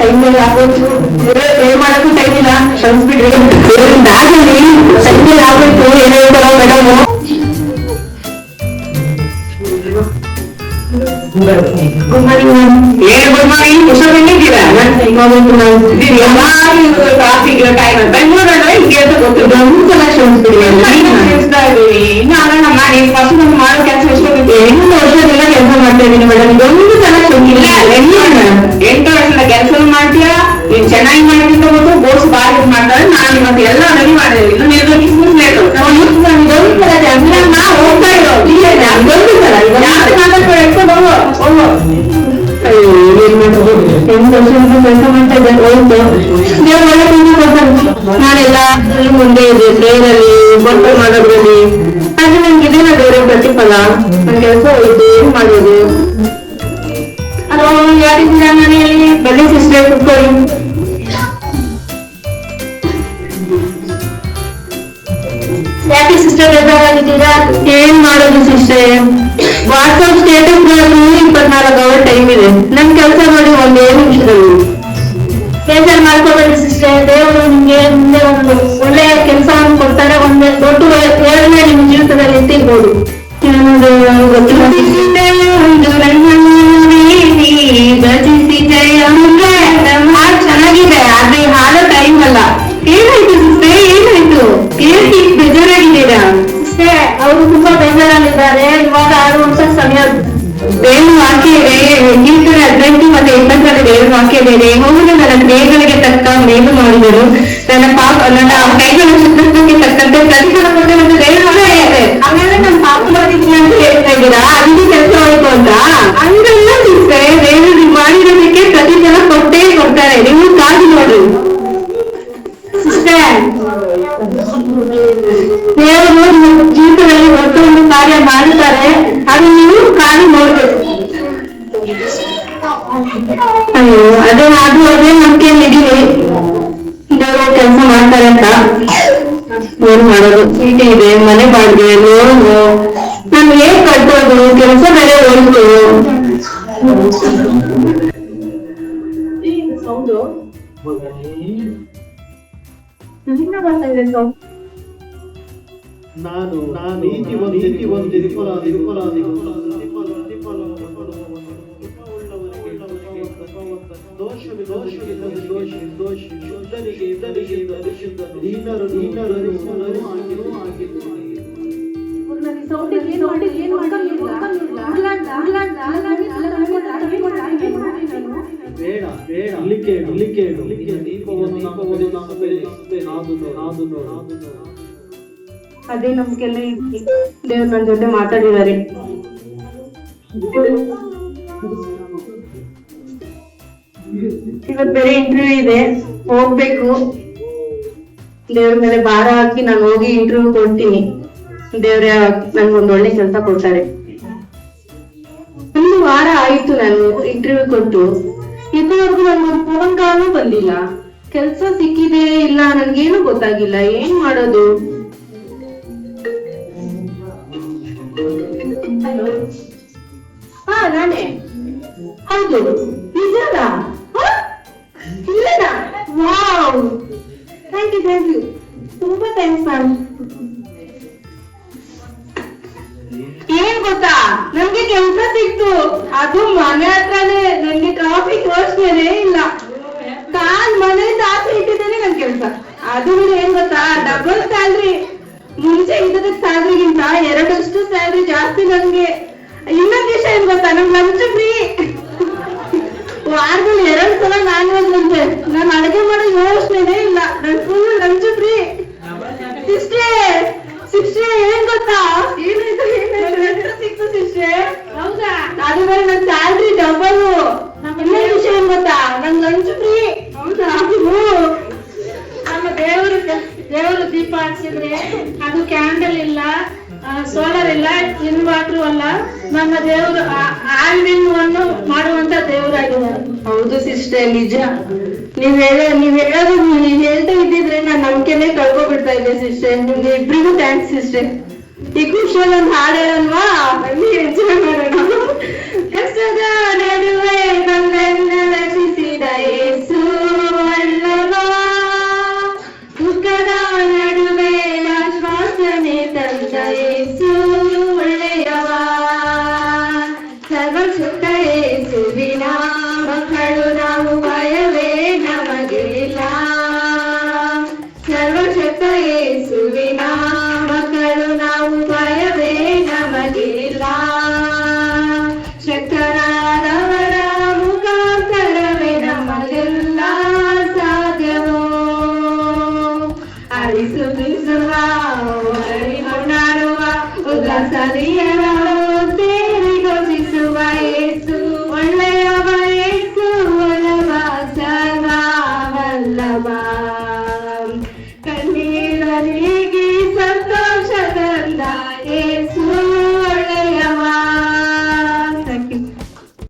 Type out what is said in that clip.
Time ಮೇಲೆ ಆಗೋಯ್ತು, pay ಮಾಡಕ್ಕೂ ಟೈಮ್ ಇಲ್ಲ, ಕ್ಷಮಿಸ್ಬಿಡ್ರಿ. ಬ್ಯಾಗಲ್ಲಿ ಟೈಮ್ ಮೇಲೆ ಆಗೋಯ್ತು, ಏನೋ ಹೇಳ್ತಾರೋ ಮೇಡಮ್. Good morning ma'am. ಏನ್ ಗುಡ್ ಮಾರ್ನಿಂಗ್, ಹುಷಾರಿದ್ದೀರಾ? ಟ್ರಾಫಿಕ್ ಟೈಮ್ ಬೆಂಗಳೂರಲ್ಲಿ ಹಿಂಗೆ ಅಂತ ಗೊತ್ತಿಲ್ಲ. ಒಂದ್ಸಲ ಕ್ಷಮಿಸ್ಬಿಡಿ. ನಾನು ಮಾಡಿ ಫಸ್ಟ್ ನಾನು ಮಾಡೋ ಕೆಲಸ ಎಷ್ಟೊತ್ತಿದೆ? 8 ವರ್ಷದಿಂದ ಕೆಲಸ ಮಾಡ್ತಾ ಇದ್ದೀನಿ ಮೇಡಮ್, ಇದೊಂದು ಸಲ ಕ್ಷಮಿಸಿಲ್ಲ. 8 ವರ್ಷದ ಕೆಲಸ ಮಾಡ್ತೀಯಾ, ನೀನ್ ಚೆನ್ನಾಗಿ ಮಾಡ್ತೀನಿ ಗೊತ್ತು, ಬೋಸ್ ಬಾರಿ ಮಾಡ್ತಾರೆ. ನಾನು ಇವತ್ತು ಎಲ್ಲ ರೆಡಿ ಮಾಡಿದೆ, ಇನ್ನು ನಿರ್ಧಾರ ಹೋಗ್ತಾ ಇರೋ ಅದೊಂದು ಸಲ ಮಾತಾಡ್ಕೊಂಡು ಏನ್ ಮಾಡೋದು, 8 ವರ್ಷದಿಂದ ಕೆಲಸ ಮಾಡ್ತಾ ಇದ್ದೆ. ಹೋಯ್ತು, ದೇವ್ರು ಒಳ್ಳೆ ಕೆಲಸ ಕೊಡ್ತಾನೆ. ನಾನೆಲ್ಲ ಮುಂದೆ ಇದೆ, ಟ್ರೈನಲ್ಲಿ ಬಟ್ಟೆ ಮಾಡೋದ್ರಲ್ಲಿ. ಹಾಗೆ ನನ್ಗೆ ಇದೇನ ಬೇರೆ ಪ್ರತಿಫಲ. ನನ್ ಕೆಲಸ ಹೋಯ್ತು, ಏನ್ ಮಾಡೋದು? ಹಲೋ, ಯಾರಿದ್ದೀರಾ ಮನೆಯಲ್ಲಿ? ಬನ್ನಿ ಸಿಸ್ಟರ್, ಕುತ್ಕೊಳ್ಳಿ. ಯಾಕೆ ಸಿಸ್ಟರ್ ಬೇಕಾಗಿದ್ದೀರಾ? ಏನ್ ಮಾಡೋದು sister, WhatsApp status 24 hour time ಇದೆ. ನನ್ ಕೆಲಸ ನೋಡಿ 1 ನಿಮಿಷದಲ್ಲಿ. ಬೇಜಾರು ಮಾಡ್ಕೋಬೇಡಿ ಸಿಸ್ಟರ್, ದೇವರು ನಿಮ್ಗೆ ಮುಂದೆ ಒಂದು ಒಳ್ಳೆಯ ಕೆಲಸವನ್ನು ಕೊಡ್ತಾರೆ. ಒಂದು ದೊಡ್ಡ ಏಳನೇ ನಿಮ್ಮ ಜೀವಿತದಲ್ಲಿ ಎತ್ತಿರ್ಬೋದು. ಗೊತ್ತಿಲ್ಲ. ಚೆನ್ನಾಗಿದೆ, ಆದ್ರೆ ಹಾಡೋ ಟೈಮ್ ಅಲ್ಲ. ಏನಾಯ್ತು ಸಿಸ್ಟರ್, ಏನಾಯ್ತು? ಏನಕ್ಕೆ ಬೇಜಾರಾಗಿದ್ದೀರಾ? ಸಿಸ್ಟರ್, ಅವರು ತುಂಬಾ ಬೇಜಾರಲ್ಲಿದ್ದಾರೆ. ಇವಾಗ ಆಡುವಂತ ಸಮಯ. ಬೇರೆ ವಾಕ್ಯ ಇದೆ, ಗೀತರ 18 ಮತ್ತೆ 20 ಬೇರೆ ವಾಕ್ಯ ಬೇರೆ. ಹೋಗುದು ನನ್ನ ಕ್ರಿಯೆಗಳಿಗೆ ತಕ್ಕ ಮೇಲು ಮಾಡಿದರು, ನನ್ನ ಕೈಗಳ ಶುದ್ಧತ್ವಕ್ಕೆ ತಕ್ಕಂತೆ ಪ್ರತಿಫಲ ಕೊಟ್ಟು ಒಂದು ದೇವರೇ ಇದೆ. ಹಾಗಾದ್ರೆ ನಾನು ಪಾಪ ಮಾಡಿದ್ದೀನಿ ಅಂತ ಹೇಳ್ತಾ ಇದ್ದೀರಾ? ಅಲ್ಲಿ ಕೆಲಸ ಆಯ್ತು ಅಂತ ಹಂಗಲ್ಲ ಸಿಸ್ಟರ್, ದೇವರು ಮಾಡಿರೋದಕ್ಕೆ ಪ್ರತಿಫಲ ಕೊಟ್ಟೇ ಕೊಡ್ತಾರೆ. ನೀವು ಕಾದು ನೋಡ್ರಿ ಸಿಸ್ಟರ್. ದೇವರು ನಿಮ್ಮ ಜೀವಿತದಲ್ಲಿ ಒಂದು ಕಾರ್ಯ ಮಾಡುತ್ತಾರೆ, ಅದು ನೀವು ಕಾದು ನೋಡ್ಬೇಕು. ಅಯ್ಯೋ, ಅದೇ ನಂಬಿಕೆ ನಿಧಿಲಿ ದೇವರು ಕೆಲಸ ಮಾಡ್ತಾರೆ ಅಂತ. ಏನ್ ಮಾಡೋದು, ಚೀಟಿ ಇದೆ, ಮನೆ ಬಾಡಿಗೆ, ಲೋನು, ನಾನು ಹೇಗ್ ಕಟ್ಟೋದು? ಕೆಲಸ ಬೇರೆ ಹೋಯ್ತು. ನಾನು ಅದೇ ನಮ್ಗೆಲ್ಲ ದೇವ್ರು ನನ್ನ ಜೊತೆ ಮಾತಾಡಿದ್ದಾರೆ. ಇವತ್ ಬೇರೆ ಇಂಟರ್ವ್ಯೂ ಇದೆ, ಹೋಗ್ಬೇಕು. ದೇವ್ರ ಮೇಲೆ ಭಾರ ಹಾಕಿ ನಾನು ಹೋಗಿ ಇಂಟರ್ವ್ಯೂ ಕೊಡ್ತೀನಿ. ದೇವ್ರ ನನ್ಗೊಂದ್ ಒಳ್ಳೆ ಕೆಲಸ ಕೊಡ್ತಾರೆ. 1 ವಾರ ಆಯ್ತು ನಾನು ಇಂಟರ್ವ್ಯೂ ಕೊಟ್ಟು, ಇದುವರೆಗೂ ನನ್ಗೊಂದು ಫೋನ್ ಕಾಲು ಬಂದಿಲ್ಲ. ಕೆಲ್ಸ ಸಿಕ್ಕಿದೆ ಇಲ್ಲ ನನ್ಗೇನು ಗೊತ್ತಾಗಿಲ್ಲ. ಏನ್ ಮಾಡೋದು? ಹಾ, ನಾನೇ. ಹೌದು, ನಿಜನಾ? ಇಲ್ಲನಾ? ವಾವ್, ಥ್ಯಾಂಕ್ ಯು, ತುಂಬಾ ಥ್ಯಾಂಕ್ಸ್ ಮ್ಯಾಮ್. ಏನ್ ಗೊತ್ತಾ, ನಮ್ಗೆ ಕೆಲ್ಸ ಸಿಕ್ತು, ಅದು ಮನೆ ಹತ್ರನೇ. ನನ್ಗೆ ಟ್ರಾಫಿಕ್ ಯೋಚನೆ ಇಲ್ಲ. ಮನೆಯಿಂದ ಆಸೆ ಇಟ್ಟಿದ್ದೇನೆ ನನ್ ಕೆಲ್ಸ. ಅದು ಏನ್ ಗೊತ್ತಾ, ಡಬಲ್ ಸ್ಯಾಲ್ರಿ. ಮುಂಚೆ ಇದ್ದದ ಸ್ಯಾಲ್ರಿಗಿಂತ 2 ಸ್ಯಾಲ್ರಿ ಜಾಸ್ತಿ ನನ್ಗೆ. ಇನ್ನೊಂದ್ ವಿಷಯ ಏನ್ ಗೊತ್ತಾ, ನಮ್ ಲಂಚ್ ಫ್ರೀ. ವಾರದಲ್ಲಿ 2 ಸಲ ನಾನ್ ವೆಜ್ ಲಂಚ್. ನಾನು ಅಡುಗೆ ಮಾಡೋ ಯೋಚನೆ ಇಲ್ಲ, ನನ್ ಫುಲ್ ಲಂಚ್ ಫ್ರೀ. ಸಿಸ್ಟರ್ ಏನ್ ಗೊತ್ತಾ, ಏನಾಯ್ತು ಸಿಕ್ತು ಸಿಸ್ಟರ್. ಹೌದಾ? ಅದು ಮೇಲೆ ನನ್ ಸ್ಯಾಲ್ರಿ ಡಬಲ್. ಇನ್ನೊಂದ್ ವಿಷಯ ಏನ್ ಗೊತ್ತಾ, ನನ್ ಲಂಚ್ ಫ್ರೀ. ಹೌದಾ? ನಮ್ಮ ದೇವರು ದೀಪ ಹಚ್ಚಿದ್ರೆ ಅದು ಕ್ಯಾಂಡಲ್ ಇಲ್ಲ, ಸೋಲಾರ್ ಇಲ್ಲ, ಇನ್ವರ್ಟರ್ ಅಲ್ಲ. ನಮ್ಮ ದೇವರು ಆಲ್ವಿನ್ವನ್ನು ಮಾಡುವಂತ ದೇವರಾಗಿದ್ದಾರೆ. ಹೌದು ಸಿಸ್ಟರ್, ನಿಜ. ನೀವ್ ಹೇಳ್ತಾ ಇದ್ದಿದ್ರೆ ನಾನ್ ನಂಬಿಕೆನೆ ಕಳ್ಕೊಬಿಡ್ತಾ ಇದ್ದೆ ಸಿಸ್ಟರ್. ನಿಮ್ಗೆ ಇಬ್ರಿಗೂ ಥ್ಯಾಂಕ್ಸ್ ಸಿಸ್ಟರ್. ಈ ಖುಷಿಯಲ್ಲಿ ಒಂದು ಹಾಡು ಹೇಳಲ್ವಾ? ಬನ್ನಿ ಎಂಜಾಯ್ ಮಾಡೋಣ. ಕಷ್ಟದ ನಡುವೆ ನನ್ನನ್ನ ರಕ್ಷಿಸಿದ ಯೇಸು ಹಾಗೆ